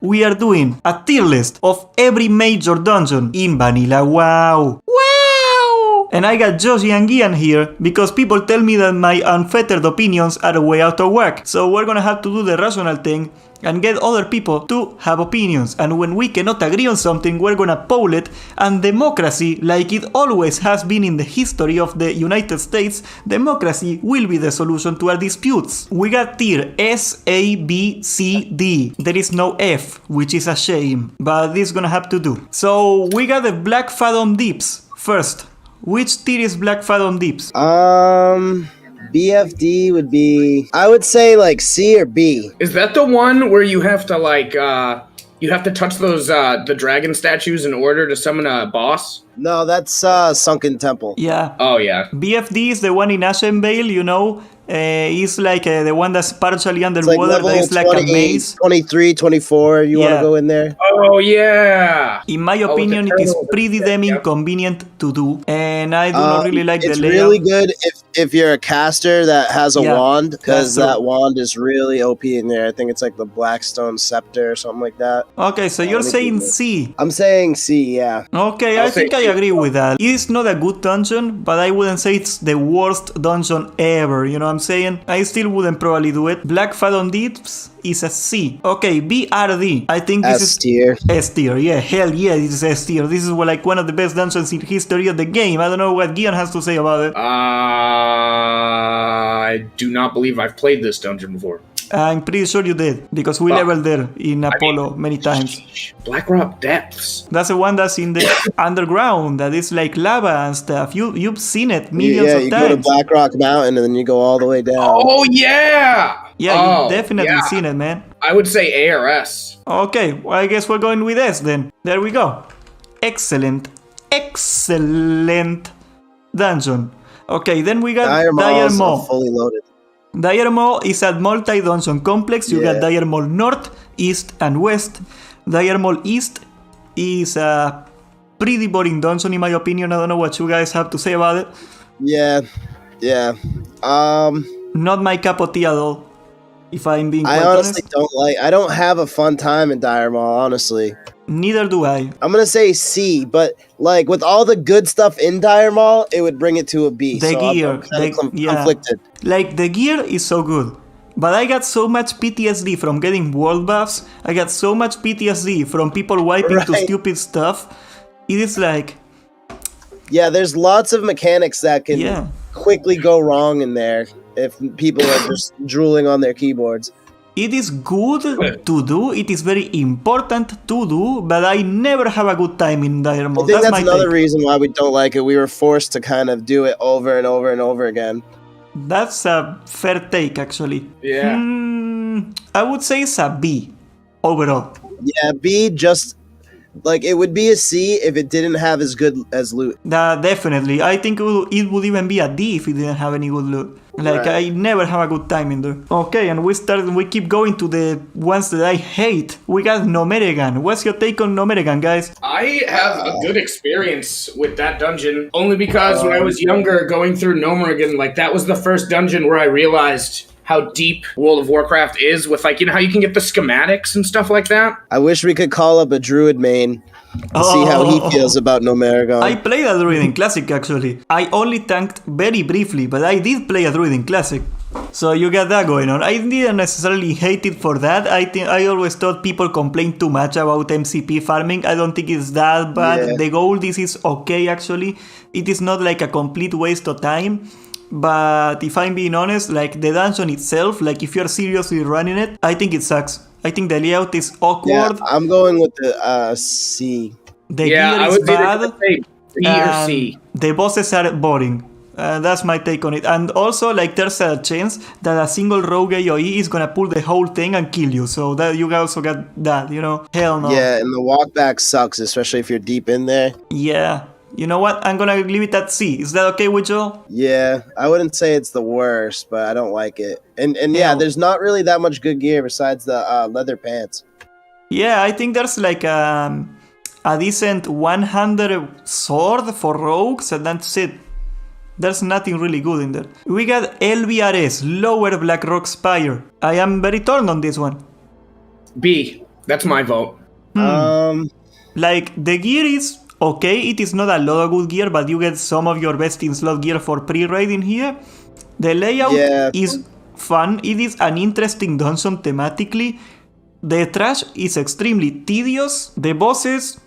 we are doing a tier list of every major dungeon in Vanilla WoW. Wow! And I got Josie and Gian here because people tell me that my unfettered opinions are way out of whack. So we're gonna have to do the rational thing and get other people to have opinions. And when we cannot agree on something, we're gonna poll it. And democracy, like it always has been in the history of the United States, democracy will be the solution to our disputes. We got tier S, A, B, C, D. There is no F, which is a shame, but this is gonna have to do. So we got the Black Fathom Deeps first. Which tier is Black Fathom Deeps? BFD would be, I would say like C or B. Is that the one where you have to like, you have to touch those, the dragon statues in order to summon a boss? No, that's Sunken Temple. Yeah. Oh, yeah. BFD is the one in Ashenvale, you know. It's like the one that's partially underwater. It's like level that is like a maze. 23, 24, you want to go in there? Oh, yeah. In my opinion, it is pretty damn inconvenient to do. And I do not really like the layout. It's really good if you're a caster that has a wand, because that wand is really OP in there. I think it's like the Blackstone Scepter or something like that. Okay, so you're saying C. I'm saying C, yeah. Okay, I think I agree with that. It is not a good dungeon, but I wouldn't say it's the worst dungeon ever, you know what I'm saying? I still wouldn't probably do it. Black Fathom Deeps is a C. Okay, BRD. I think this is S-tier. S-tier, yeah, hell yeah, this is S-tier. This is like one of the best dungeons in history of the game. I don't know what Gian has to say about it. I do not believe I've played this dungeon before. I'm pretty sure you did, because we leveled there in Apollo many times. Blackrock Depths. That's the one that's in the underground, that is like lava and stuff. You've seen it millions of times. Yeah, you go to Blackrock Mountain and then you go all the way down. Oh, yeah! Yeah, you've definitely seen it, man. I would say ARS. Okay, well, I guess we're going with S then. There we go. Excellent. Excellent dungeon. Okay, then we got Dire Maw. Fully loaded. Dire Maw is a multi-dungeon complex. You got Dire Maw North, East, and West. Dire Maw East is a pretty boring dungeon in my opinion. I don't know what you guys have to say about it. Yeah. Not my cup of tea at all, if I'm being quite honestly honest. I don't have a fun time in Dire Maw, honestly. Neither do I. I'm gonna say C, but like with all the good stuff in Dire Maw, it would bring it to a B. The gear, I'm conflicted. Like the gear is so good, but I got so much PTSD from getting world buffs. I got so much PTSD from people wiping to stupid stuff. It is like, yeah, there's lots of mechanics that can quickly go wrong in there if people are just drooling on their keyboards. It is good to do, it is very important to do, but I never have a good time in Dire Maw. I think that's another reason why we don't like it. We were forced to kind of do it over and over and over again. That's a fair take, actually. Yeah. I would say it's a B overall. Yeah, B just... Like, it would be a C if it didn't have as good as loot. Definitely. I think it would even be a D if it didn't have any good loot. Like, I never have a good time in there. Okay, and we keep going to the ones that I hate. We got Nomeregan. What's your take on Nomeregan, guys? I have a good experience with that dungeon, only because when I was younger, going through Nomeregan, like, that was the first dungeon where I realized how deep World of Warcraft is with, like, you know how you can get the schematics and stuff like that? I wish we could call up a druid main to see how he feels about Nomeregan. I played a druid in Classic, actually. I only tanked very briefly, but I did play a druid in Classic. So you got that going on. I didn't necessarily hate it for that. I always thought people complain too much about MCP farming. I don't think it's that bad. Yeah. The gold is okay, actually. It is not like a complete waste of time. But if I'm being honest, like the dungeon itself, like if you're seriously running it, I think it sucks. I think the layout is awkward. Yeah, I'm going with the C. The gear is bad. Say B or C. The bosses are boring. That's my take on it. And also, like, there's a chance that a single rogue AoE is gonna pull the whole thing and kill you. So that you also got that, you know? Hell no. Yeah, and the walkback sucks, especially if you're deep in there. Yeah. You know what? I'm gonna leave it at C. Is that okay with you? Yeah, I wouldn't say it's the worst, but I don't like it. And yeah, there's not really that much good gear besides the leather pants. Yeah, I think there's like a decent 100 sword for rogues, and that's it. There's nothing really good in there. We got Lvrs, Lower Blackrock Spire. I am very torn on this one. B. That's my vote. Like, the gear is okay. It is not a lot of good gear, but you get some of your best in slot gear for pre-raid in here. The layout is fun. It is an interesting dungeon thematically. The trash is extremely tedious. The bosses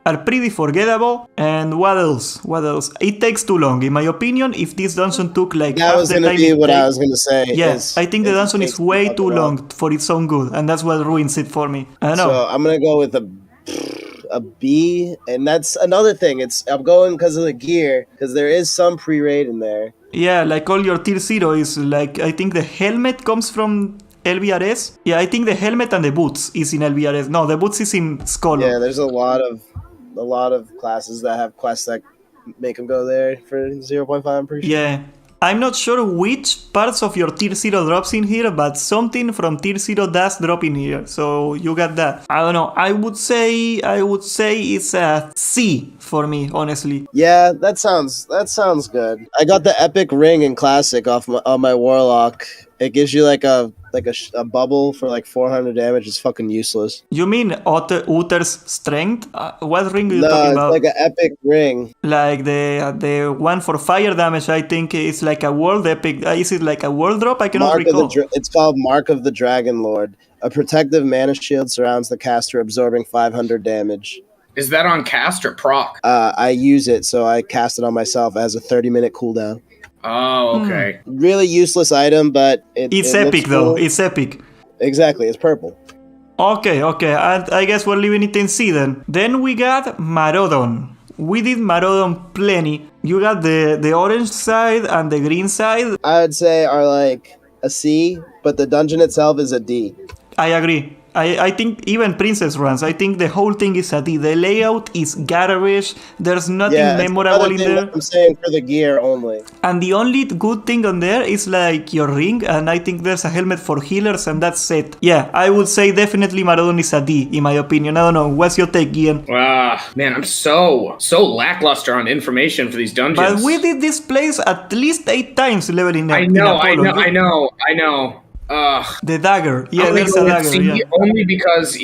are pretty forgettable. And what else? It takes too long. In my opinion, if this dungeon took like that half was the gonna time be what I was gonna say. Yes, I think the dungeon is way too long for its own good, and that's what ruins it for me. I don't know. So I'm gonna go with a B, and that's another thing. I'm going because of the gear, because there is some pre-raid in there. Yeah, like all your tier 0 is like, I think the helmet comes from Lvrs. Yeah, I think the helmet and the boots is in Lvrs. No, the boots is in Scholomance. Yeah, there's a lot of classes that have quests that make them go there for 0.5, I'm pretty sure. Yeah. I'm not sure which parts of your tier 0 drops in here, but something from tier 0 does drop in here, so you got that. I don't know, I would say it's a C for me, honestly. Yeah, that sounds good. I got the epic ring in classic on my warlock. It gives you like a bubble for like 400 damage. It's fucking useless. You mean Uther's strength? What ring are you no, talking about? No, it's like an epic ring. Like the one for fire damage, I think is like a world epic. Is it like a world drop? I cannot recall. It's called Mark of the Dragon Lord. A protective mana shield surrounds the caster, absorbing 500 damage. Is that on cast or proc? I use it, so I cast it on myself as a 30-minute cooldown. Oh, okay. Really useless item, but it's it epic though. Cool. It's epic. Exactly, it's purple. Okay. I guess we're leaving it in C then. Then we got Marodon. We did Marodon plenty. You got the orange side and the green side. I'd say are like a C, but the dungeon itself is a D. I agree. I think even Princess runs, I think the whole thing is a D. The layout is garbage. There's nothing memorable in there. I'm saying for the gear only. And the only good thing on there is like your ring, and I think there's a helmet for healers, and that's it. Yeah, I would say definitely Marodon is a D, in my opinion. I don't know. What's your take, Ian? Man, I'm so lackluster on information for these dungeons. But we did this place at least 8 times leveling up. I know. The dagger. Yeah, there's a dagger. C, only because,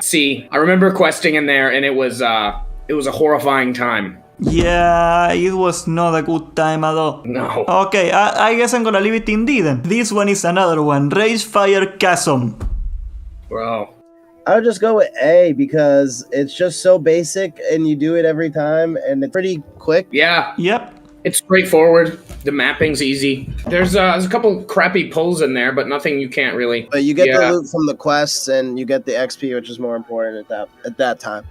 C. I remember questing in there, and it was a horrifying time. Yeah, it was not a good time at all. No. Okay, I guess I'm gonna leave it in D then. This one is another one. Ragefire Chasm. Bro. I would just go with A because it's just so basic, and you do it every time, and it's pretty quick. Yeah. Yep. It's straightforward. The mapping's easy. There's a couple crappy pulls in there, but nothing you can't really. But you get the loot from the quests, and you get the XP, which is more important at that time.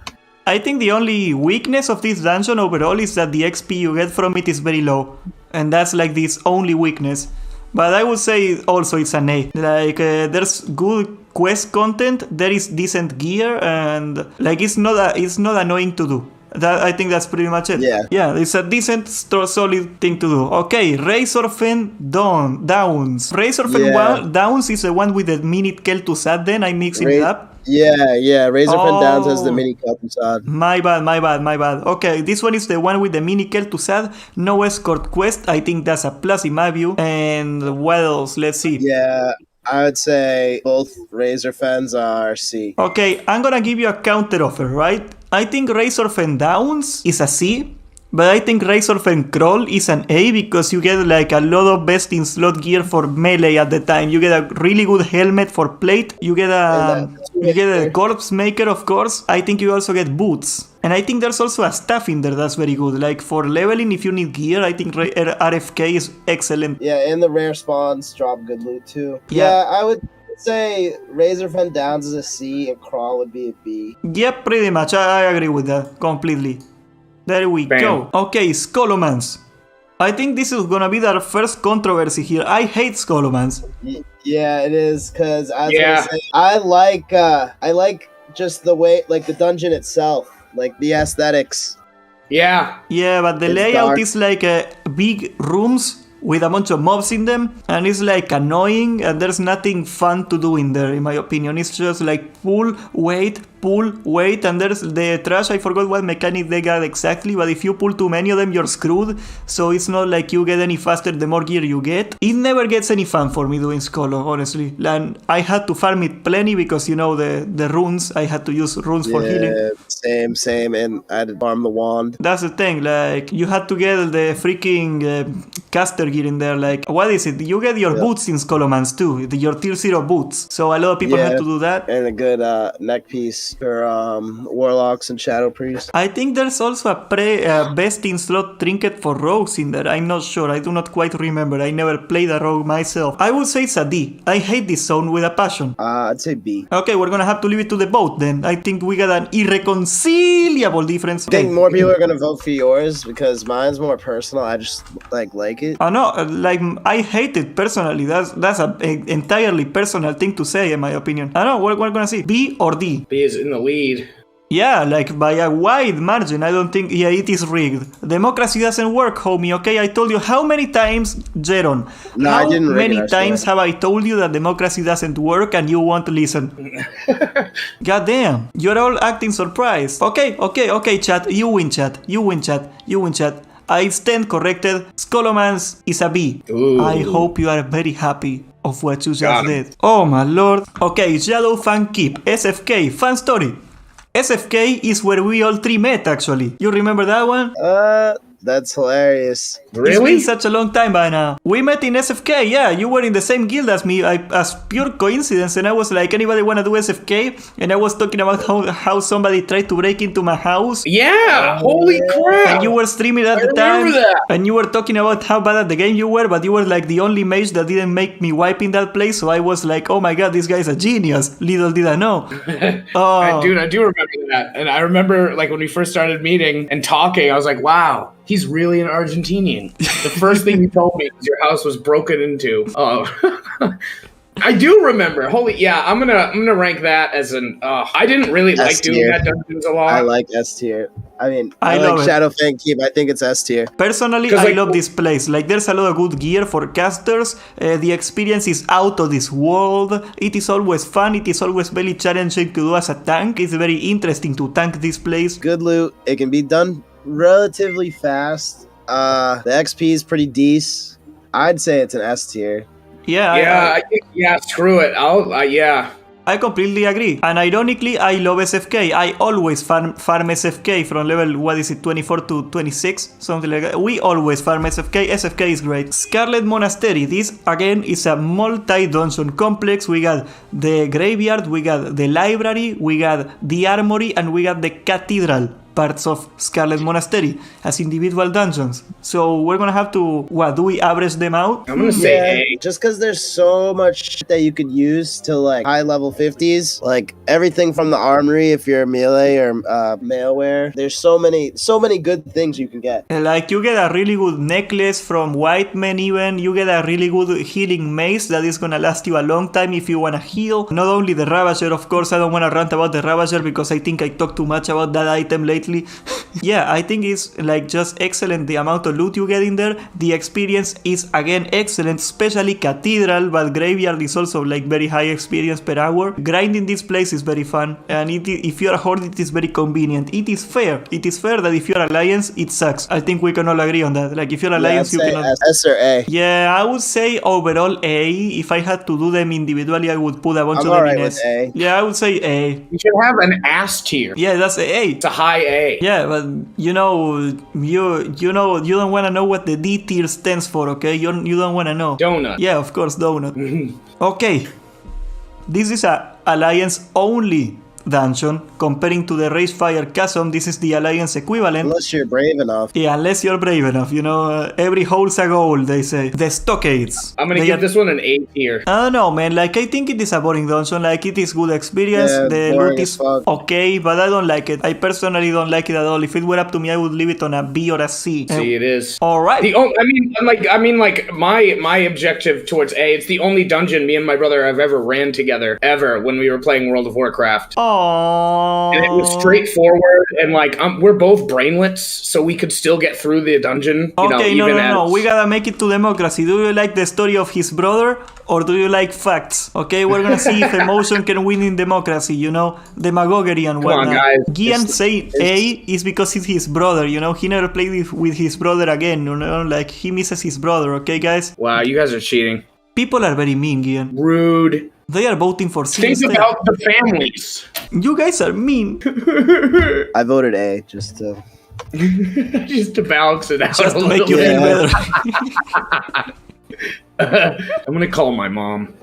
I think the only weakness of this dungeon overall is that the XP you get from it is very low, and that's like this only weakness. But I would say also it's an A. Like there's good quest content, there is decent gear, and like it's not annoying to do. I think that's pretty much it. Yeah, it's a decent, solid thing to do. Okay, Razorfen Downs. Razorfen Downs is the one with the mini Kel'Thuzad. Then I mixing it up. Yeah. Razorfen Downs has the mini Kel'Thuzad. My bad. Okay, this one is the one with the mini Kel'Thuzad. No escort quest. I think that's a plus in my view. And what else? Let's see. Yeah. I would say both Razorfens are C. Okay, I'm gonna give you a counter offer, right? I think Razorfen Downs is a C, but I think Razorfen Crawl is an A because you get like a lot of best in slot gear for melee at the time. You get a really good helmet for plate. You get a corpse maker, of course. I think you also get boots. And I think there's also a staff in there that's very good. Like for leveling, if you need gear, I think RFK is excellent. Yeah, and the rare spawns drop good loot too. Yeah, I would say Razorfen Downs is a C and Crawl would be a B. Yeah, pretty much. I agree with that completely. There we go. Okay, Scholomance. I think this is gonna be our first controversy here. I hate Scholomance. Yeah, it is because I like just the way, like the dungeon itself. Like the aesthetics. Yeah, but the layout is like big rooms with a bunch of mobs in them, and it's like annoying, and there's nothing fun to do in there, in my opinion. It's just like pull, wait, pull weight, and there's the trash. I forgot what mechanic they got exactly, but if you pull too many of them, you're screwed. So it's not like you get any faster the more gear you get. It never gets any fun for me doing Scolo, honestly. And I had to farm it plenty because, you know, the runes. I had to use runes for healing. Same, and I had to farm the wand. That's the thing, like, you had to get the freaking caster gear in there. Like, what is it? You get your boots in Scholomance too, your tier 0 boots. So a lot of people had to do that. And a good neck piece for warlocks and shadow priests. I think there's also a best in slot trinket for rogues in there. I'm not sure. I do not quite remember. I never played a rogue myself. I would say it's a D. I hate this zone with a passion. I'd say B. Okay, we're gonna have to leave it to the vote then. I think we got an irreconcilable difference. I think more people are gonna vote for yours because mine's more personal. I just like it. I know, like, I hate it personally. That's an entirely personal thing to say, in my opinion. I know, we're gonna see B or D. B is in the lead. Yeah, like by a wide margin. I don't think... Yeah, it is rigged. Democracy doesn't work, homie, okay? I told you how many times, Jeron? No, how I didn't rig many it, times have I told you that democracy doesn't work and you won't listen? God damn. You're all acting surprised. Okay, chat. You win, chat. I stand corrected. Scholomance is a B. Ooh. I hope you are very happy of what you just did. Oh my lord. Okay, Shadow Fan Keep. SFK. Fan story. SFK is where we all three met, actually. You remember that one? That's hilarious. Really? It's been such a long time by now. We met in SFK, yeah. You were in the same guild as me, as pure coincidence. And I was like, anybody wanna do SFK? And I was talking about how somebody tried to break into my house. Yeah, holy crap. And you were streaming at the time. That. And you were talking about how bad at the game you were, but you were like the only mage that didn't make me wipe in that place. So I was like, oh my god, this guy's a genius. Little did I know. Oh. Dude, I do remember that. And I remember, like, when we first started meeting and talking, I was like, wow, he's really an Argentinian. The first thing you told me was your house was broken into. Oh. I do remember. Holy, yeah, I'm gonna rank that as an. I didn't really like doing that dungeons a lot. I like S tier. I mean, I love like it. Shadow Fan Keep. I think it's S tier. Personally, I love this place. Like, there's a lot of good gear for casters. The experience is out of this world. It is always fun. It is always very challenging to do as a tank. It's very interesting to tank this place. Good loot. It can be done relatively fast. The XP is pretty decent. I'd say it's an S tier. Yeah, screw it. Yeah. I completely agree. And ironically, I love SFK. I always farm SFK from level, 24 to 26, something like that. We always farm SFK. SFK is great. Scarlet Monastery. This, again, is a multi-dungeon complex. We got the graveyard, we got the library, we got the armory, and we got the cathedral parts of Scarlet Monastery as individual dungeons. So we're gonna have to, do we average them out? I'm gonna say A. Just because there's so much shit that you could use to like high level 50s, like everything from the armory if you're melee or maleware. There's so many good things you can get. Like, you get a really good necklace from White Men even. You get a really good healing mace that is gonna last you a long time if you wanna heal. Not only the Ravager, of course. I don't wanna rant about the Ravager because I think I talked too much about that item lately. Yeah, I think it's like just excellent the amount of loot you get in there. The experience is again excellent, especially Cathedral, but Graveyard is also like very high experience per hour. Grinding this place is very fun, and if you're a Horde, it is very convenient. It is fair. It is fair that if you're Alliance, it sucks. I think we can all agree on that. Like, if you're Alliance, you cannot... S or A. Yeah, I would say overall A. If I had to do them individually, I would put a bunch of them alright in with S. A. Yeah, I would say A. You should have an ass tier. Yeah, that's A. It's a high A. Yeah, but you don't want to know what the D tier stands for, okay? You don't want to know. Donut. Yeah, of course, donut. Okay, this is a Alliance only dungeon. Comparing to the Ragefire Chasm, this is the Alliance equivalent. Unless you're brave enough. Yeah, unless you're brave enough, every hole's a goal, they say. The Stockades. I'm gonna give this one an A tier. I don't know, man. Like, I think it is a boring dungeon. Like, it is good experience. Yeah, the boring loot as is fuck. okay, but I don't like it. I personally don't like it at all. If it were up to me, I would leave it on a B or a C. See, it is. All right. My objective towards A. It's the only dungeon me and my brother have ever ran together, ever, when we were playing World of Warcraft. Aww. And it was straightforward, and like we're both brainlets, so we could still get through the dungeon. Okay, no. We gotta make it to democracy. Do you like the story of his brother or do you like facts? Okay, we're gonna see if emotion can win in democracy, you know, demagoguery and Come on, whatnot. guys. Gian saying A is because it's his brother, you know, he never played with his brother again, you know, like he misses his brother, okay, guys? Wow, you guys are cheating. People are very mean, Gian. Rude. They are voting for C Think instead. about the families. You guys are mean. I voted A just to. Just to balance it out Just a to make little you feel bit. better. I'm gonna call my mom.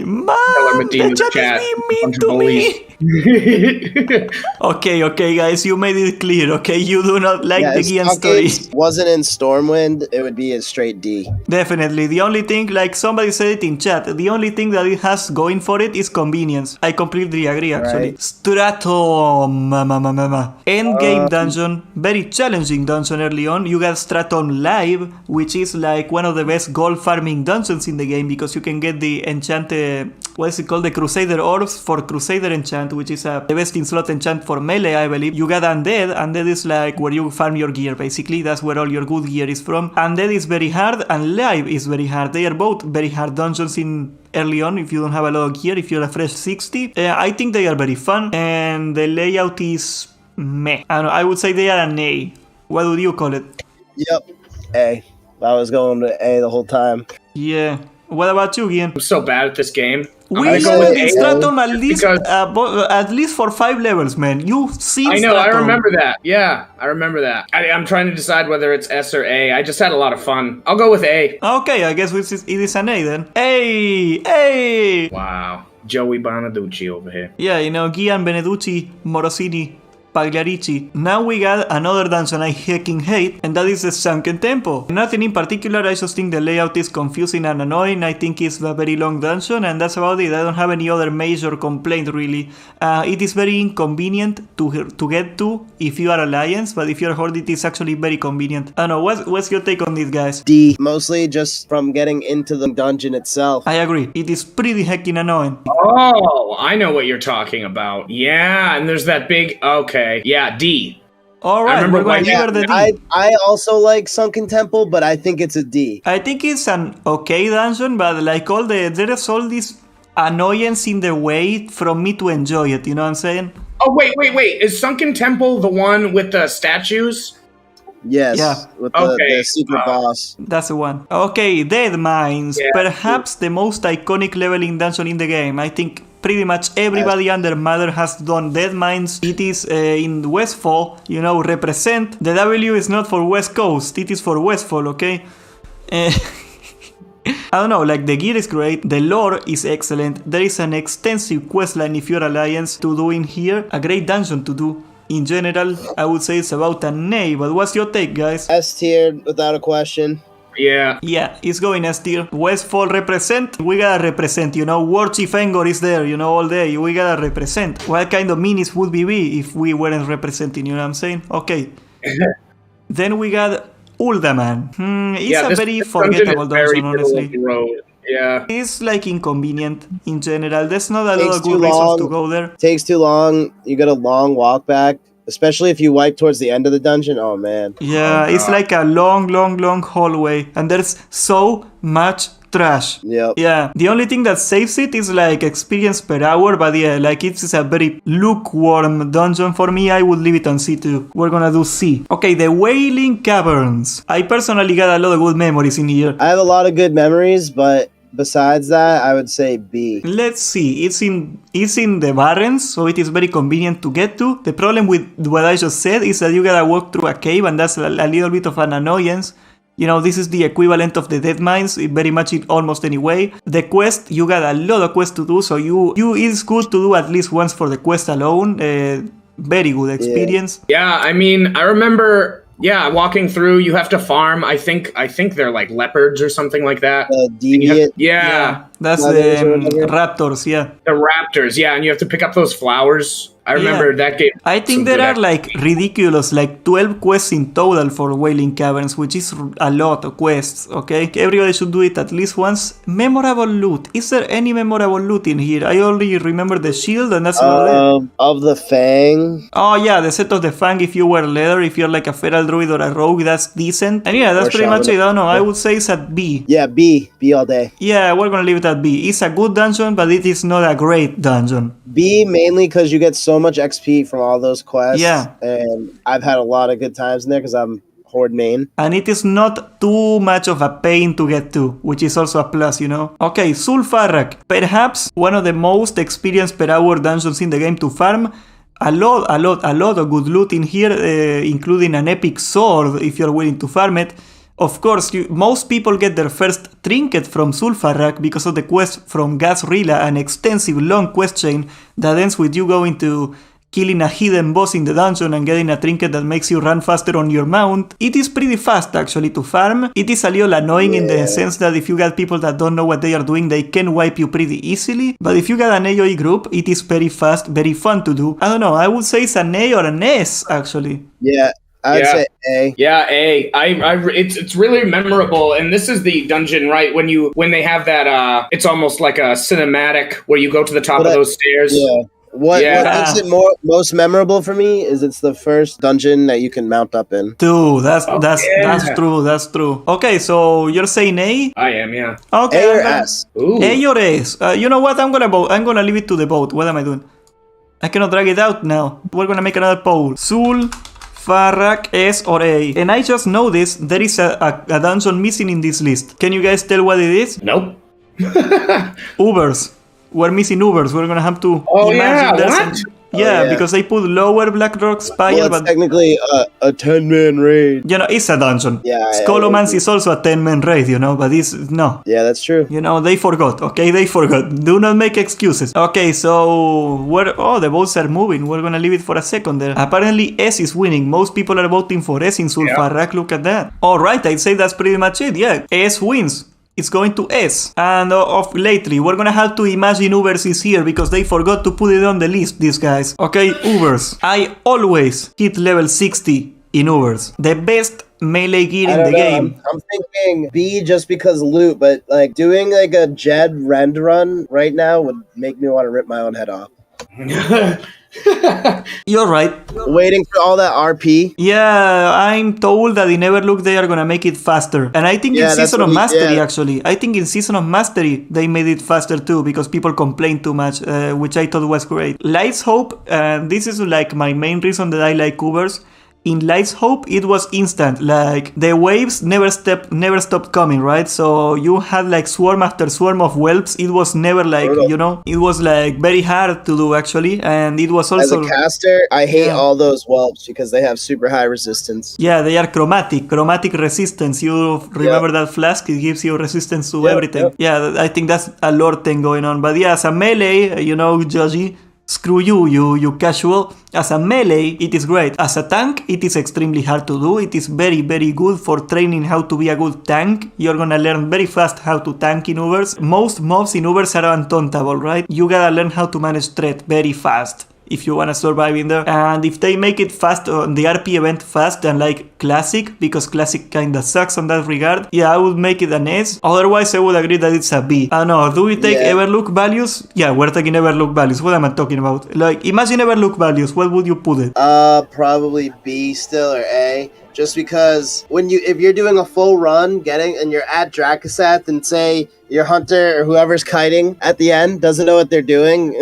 Mom, Tell her the Medina's chat chat. is being Bunch mean of to bullies. me. Okay, guys, you made it clear, okay? You do not like the if Gian Stock story. Games wasn't in Stormwind, it would be a straight D. Definitely. The only thing, like somebody said it in chat, the only thing that it has going for it is convenience. I completely agree, actually. Right. Stratum, Endgame dungeon, very challenging dungeon early on. You got Stratum Live, which is like one of the best gold farming dungeons in the game because you can get the enchanted, what is it called? The Crusader Orbs for Crusader Enchant, which is the best in slot enchant for melee, I believe. You got Undead. Undead is like where you farm your gear, basically. That's where all your good gear is from. Undead is very hard and Live is very hard. They are both very hard dungeons in early on if you don't have a lot of gear, if you're a fresh 60. I think they are very fun and the layout is meh. I don't know, I would say they are an A. What would you call it? Yep, A. I was going to A the whole time. Yeah. What about you, Gian? I'm so bad at this game. I'm We gonna go leveled with in A. Stratum at because- least for 5 levels, man. You've seen I know, I Stratum. remember that. Yeah, I remember that. I'm trying to decide whether it's S or A. I just had a lot of fun. I'll go with A. Okay, I guess it is an A then. A! Wow. Joey Bonaducci over here. Yeah, you know, Gian, Beneducci, Morosini, Pagliarici. Now we got another dungeon I hecking hate, and that is the Sunken Temple. Nothing in particular, I just think the layout is confusing and annoying. I think it's a very long dungeon, and that's about it. I don't have any other major complaint, really. It is very inconvenient to get to if you are Alliance, but if you're Horde, it is actually very convenient. I don't know, what's your take on this, guys? D. Mostly just from getting into the dungeon itself. I agree. It is pretty hecking annoying. Oh, I know what you're talking about. Yeah, and there's that big... Okay. Yeah, D. Alright, remember we're going to White- give her the D. I also like Sunken Temple, but I think it's a D. I think it's an okay dungeon, but like there is all this annoyance in the way from me to enjoy it, you know what I'm saying? Oh, wait. Is Sunken Temple the one with the statues? Yes, Yeah. with Okay. the secret boss. That's the one. Okay, Dead Mines. Yeah. Perhaps the most iconic leveling dungeon in the game. I think pretty much everybody under Mother has done Dead Mines. It is in Westfall, you know, represent. The W is not for West Coast, it is for Westfall, okay? I don't know, like the gear is great, the lore is excellent, there is an extensive questline if you're Alliance to do in here, a great dungeon to do. In general, I would say it's about an A, but what's your take, guys? S tier without a question. Yeah. Yeah, it's going S tier. Westfall represent, we gotta represent, you know, War Chief Engor is there, you know, all day, we gotta represent. What kind of minis would we be if we weren't representing, you know what I'm saying? Okay. Then we got Uldaman. It's a this very dungeon forgettable is very dungeon, middle of honestly. the road. Yeah. It's like inconvenient in general. There's not a lot Takes of too good reasons long. to go there. Takes too long. You got a long walk back, especially if you wipe towards the end of the dungeon. Oh man. Yeah, it's like a long hallway, and there's so much trash. Yep. Yeah, the only thing that saves it is like experience per hour, but yeah, like it's a very lukewarm dungeon for me. I would leave it on C2. We're gonna do C. Okay, the Whaling Caverns. I personally got a lot of good memories in here. I have a lot of good memories, but besides that, I would say B. Let's see, it's in the Barrens, so it is very convenient to get to. The problem with what I just said is that you gotta walk through a cave, and that's a little bit of an annoyance. You know, this is the equivalent of the Dead Mines, very much in almost any way. The quest, you got a lot of quests to do, so it's good to do at least once for the quest alone. Very good experience. Yeah, I mean, I remember... Yeah, walking through, you have to farm. I think they're like leopards or something like that. Deviant. Yeah, That's Mothers or the whatever. Raptors, yeah. the raptors. Yeah, and you have to pick up those flowers. I remember that game. I think Some there good are act- like ridiculous, like 12 quests in total for Whaling Caverns, which is a lot of quests, okay? Everybody should do it at least once. Memorable loot. Is there any memorable loot in here? I only remember the shield and that's about it. Of the Fang. Oh yeah, the set of the Fang if you wear leather, if you're like a feral druid or a rogue, that's decent. And yeah, that's Or pretty much shaman. it. I don't know, I would say it's at B. Yeah, B. B all day. Yeah, we're gonna leave it at that B. It's a good dungeon, but it is not a great dungeon. B mainly because you get so much XP from all those quests. Yeah. And I've had a lot of good times in there because I'm Horde main. And it is not too much of a pain to get to, which is also a plus, you know? Okay, Sulfarrak. Perhaps one of the most experienced per hour dungeons in the game to farm. A lot of good loot in here, including an epic sword if you're willing to farm it. Of course, most people get their first trinket from Sulfarrak because of the quest from Gasrilla, an extensive long quest chain that ends with you going to killing a hidden boss in the dungeon and getting a trinket that makes you run faster on your mount. It is pretty fast actually to farm. It is a little annoying in the sense that if you got people that don't know what they are doing, they can wipe you pretty easily. But if you got an AoE group, it is very fast, very fun to do. I don't know, I would say it's an A or an S actually. Yeah. I'd say A. Yeah, A. It's really memorable, and this is the dungeon, right? When they have that, it's almost like a cinematic where you go to the top of those stairs. Yeah. What makes it most memorable for me is it's the first dungeon that you can mount up in. Dude, that's true. That's true. Okay, so you're saying A? I am, yeah. Okay. A or S? Ooh. A or S? You know what? I'm gonna vote. I'm gonna leave it to the vote. What am I doing? I cannot drag it out now. We're gonna make another poll. Sulfarrak, S or A? And I just noticed there is a dungeon missing in this list. Can you guys tell what it is? Nope. Ubers. We're missing Ubers. We're gonna have to imagine what? Yeah, because they put lower Blackrock Spire, well, it's but technically a 10-man raid. You know, it's a dungeon. Yeah. Scholomance is also a 10-man raid, you know, but it's no. Yeah, that's true. You know, they forgot, okay? They forgot. Do not make excuses. Okay, so the votes are moving. We're gonna leave it for a second there. Apparently S is winning. Most people are voting for S in Sulfarrak. Look at that. Alright, I'd say that's pretty much it. Yeah, S wins. It's going to S. And lately, we're gonna have to imagine Ubers is here because they forgot to put it on the list, these guys. Okay, Ubers. I always hit level 60 in Ubers. The best melee gear in the game. I'm thinking B just because loot, but like doing like a Jed rend run right now would make me want to rip my own head off. You're right. Waiting for all that RP. Yeah, I'm told that in Everlook they are gonna make it faster. And I think in Season of Mastery, actually. I think in Season of Mastery they made it faster too because people complain too much, which I thought was great. Light's Hope, this is like my main reason that I like Ubers. In Light's Hope, it was instant. Like, the waves never stopped coming, right? So you had like swarm after swarm of whelps. It was never like, you know, it was like very hard to do actually. And it was also... As a caster, I hate all those whelps because they have super high resistance. Yeah, they are chromatic resistance. You remember that flask? It gives you resistance to everything. Yeah, I think that's a lore thing going on. But yeah, as a melee, you know, Joji, screw you casual. As a melee, it is great. As a tank, it is extremely hard to do. It is very, very good for training how to be a good tank. You're gonna learn very fast how to tank in Ubers. Most mobs in Ubers are untauntable, right? You gotta learn how to manage threat very fast if you wanna survive in there. And if they make it fast on the RP event fast and like Classic, because Classic kinda sucks on that regard, yeah, I would make it an S. Otherwise, I would agree that it's a B. I don't know, do we take Everlook values? Yeah, we're taking Everlook values. What am I talking about? Like, imagine Everlook values. What would you put it? Probably B still or A. Just because if you're doing a full run, and you're at Drakaseth and say your hunter or whoever's kiting at the end doesn't know what they're doing,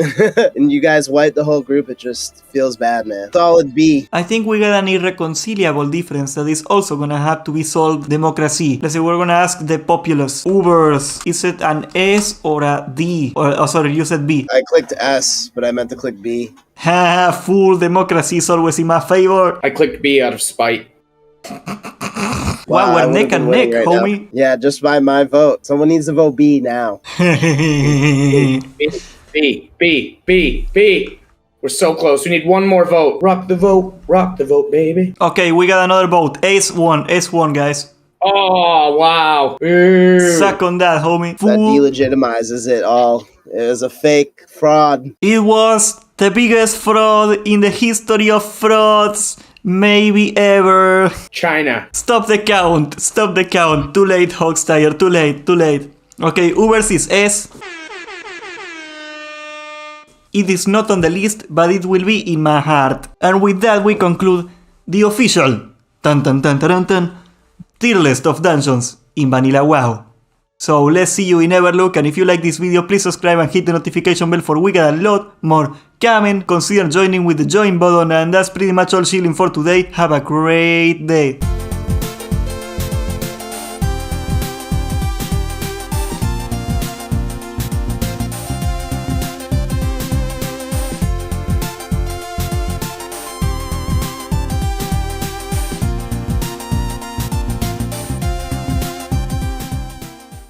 and you guys wipe the whole group, it just feels bad, man. Solid B. I think we got an irreconcilable difference that is also gonna have to be solved. Democracy. Let's say we're gonna ask the populace. Ubers. Is it an S or a D? Or sorry, you said B. I clicked S, but I meant to click B. Ha! Full democracy is always in my favor. I clicked B out of spite. Wow, we're neck and neck, right homie. Now. Yeah, just by my vote. Someone needs to vote B now. B. We're so close. We need one more vote. Rock the vote, baby. Okay, we got another vote. S1, guys. Oh, wow. Suck on that, homie. That delegitimizes it all. It was a fake fraud. It was the biggest fraud in the history of frauds. Maybe ever. China. Stop the count. Too late, Hogstire. Too late. Okay, Ubers is S. It is not on the list, but it will be in my heart. And with that, we conclude the official tier list of dungeons in Vanilla WoW. So let's see you in Everlook, and if you like this video, please subscribe and hit the notification bell for we got a lot more coming. Consider joining with the join button, and that's pretty much all chilling for today. Have a great day.